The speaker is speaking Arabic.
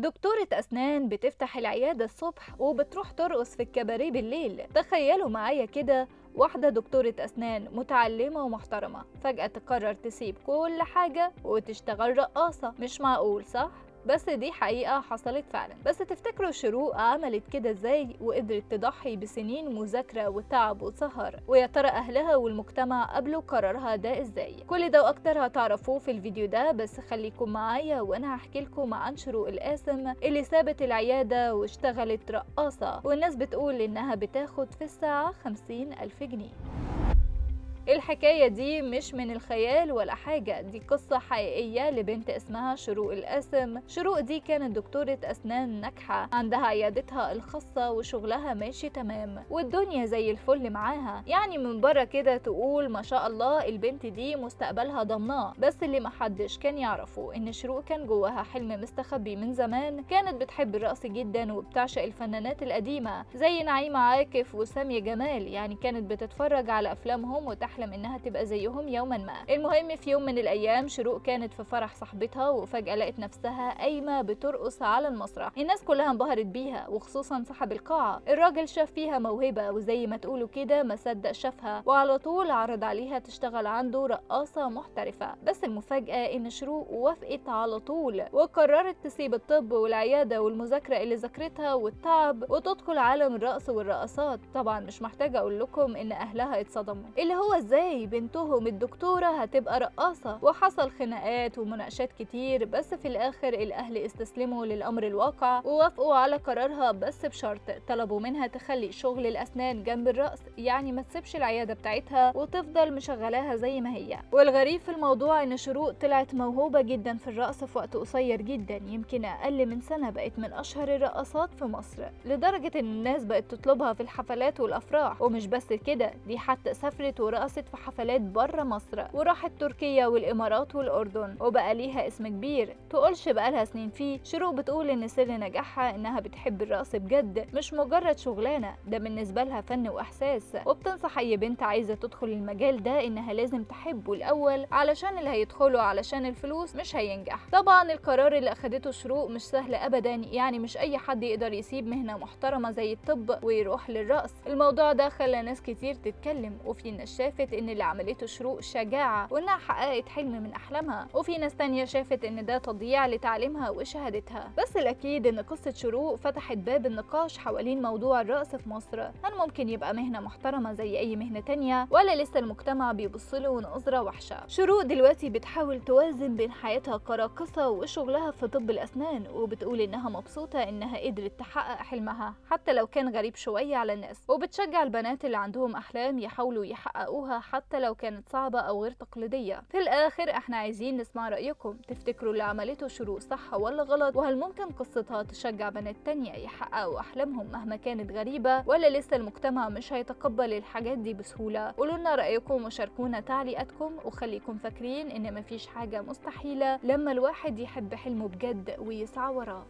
دكتورة أسنان بتفتح العيادة الصبح وبتروح ترقص في الكباريه بالليل. تخيلوا معايا كده، واحدة دكتورة أسنان متعلمة ومحترمة فجأة تقرر تسيب كل حاجة وتشتغل رقاصة. مش معقول صح؟ بس دي حقيقة حصلت فعلا. بس تفتكروا شروق عملت كده ازاي وقدرت تضحي بسنين مذاكرة وتعب وسهر؟ ويا ترى أهلها والمجتمع قبلوا قرارها ده ازاي؟ كل ده وأكتر هتعرفوه في الفيديو ده، بس خليكم معايا وأنا هحكي لكم عن شروق القاسم اللي سابت العيادة واشتغلت رقاصة، والناس بتقول إنها بتاخد في الساعة 50,000 جنيه. الحكاية دي مش من الخيال ولا حاجة، دي قصة حقيقية لبنت اسمها شروق القاسم. شروق دي كانت دكتورة أسنان ناجحة، عندها عيادتها الخاصة وشغلها ماشي تمام والدنيا زي الفل معاها. يعني من بره كده تقول ما شاء الله البنت دي مستقبلها ضمناه. بس اللي محدش كان يعرفه إن شروق كان جواها حلم مستخبي من زمان. كانت بتحب الرقص جدا وبتعشق الفنانات القديمة زي نعيمة عاكف وسامية جمال. يعني كانت بتتفرج على أفلامهم وتحلم انها تبقى زيهم يوما ما. المهم في يوم من الايام شروق كانت في فرح صاحبتها وفجأة لقت نفسها قايمة بترقص على المسرح. الناس كلها انبهرت بيها وخصوصا صاحب القاعة. الراجل شاف فيها موهبة وزي ما تقولوا كده ما صدق شافها وعلى طول عرض عليها تشتغل عنده رقاصة محترفة. بس المفاجأة ان شروق وافقت على طول وقررت تسيب الطب والعيادة والمذاكرة اللي ذاكرتها والتعب وتدخل عالم الرقص والرقصات. طبعا مش محتاجة اقول لكم ان اهلها اتصدموا، اللي هو ازاي بنتهم الدكتورة هتبقى رقاصة؟ وحصل خناقات ومناقشات كتير، بس في الاخر الاهل استسلموا للامر الواقع ووافقوا على قرارها، بس بشرط طلبوا منها تخلي شغل الاسنان جنب الرقص. يعني ما تسيبش العيادة بتاعتها وتفضل مشغلاها زي ما هي. والغريب في الموضوع ان شروق طلعت موهوبة جدا في الرقص في وقت قصير جدا، يمكن اقل من سنة بقت من اشهر الرقصات في مصر، لدرجة ان الناس بقت تطلبها في الحفلات والافراح. ومش بس كده، دي حتى سافرت ورقصت في حفلات بره مصر وراحت تركيا والامارات والاردن وبقى ليها اسم كبير تقولش بقالها سنين فيه. شروق بتقول ان سر نجاحها انها بتحب الرقص بجد، مش مجرد شغلانه، ده بالنسبه لها فن واحساس. وبتنصح اي بنت عايزه تدخل المجال ده انها لازم تحبه الاول، علشان اللي هيدخله علشان الفلوس مش هينجح. طبعا القرار اللي اخدته شروق مش سهل ابدا، يعني مش اي حد يقدر يسيب مهنه محترمه زي الطب ويروح للرقص. الموضوع ده خلى ناس كتير تتكلم، وفي ناس شافت ان اللي عملته شروق شجاعة وانها حققت حلم من احلامها، وفي ناس تانية شافت ان ده تضييع لتعليمها وشهادتها. بس الاكيد ان قصة شروق فتحت باب النقاش حوالين موضوع الرقص في مصر. هل ممكن يبقى مهنة محترمة زي اي مهنة تانية، ولا لسه المجتمع بيبصله نظرة وحشة؟ شروق دلوقتي بتحاول توازن بين حياتها كراقصة وشغلها في طب الاسنان، وبتقول انها مبسوطة انها قدرت تحقق حلمها حتى لو كان غريب شوية على الناس، وبتشجع البنات اللي عندهم احلام يحاولوا يحققوها حتى لو كانت صعبة أو غير تقليدية. في الآخر احنا عايزين نسمع رأيكم، تفتكروا اللي عملته شروق صح ولا غلط؟ وهل ممكن قصتها تشجع بنات تانية يحققوا أحلامهم مهما كانت غريبة، ولا لسه المجتمع مش هيتقبل الحاجات دي بسهولة؟ قولولنا رأيكم وشاركونا تعليقاتكم، وخليكم فاكرين إن مفيش حاجة مستحيلة لما الواحد يحب حلمه بجد ويسعى وراه.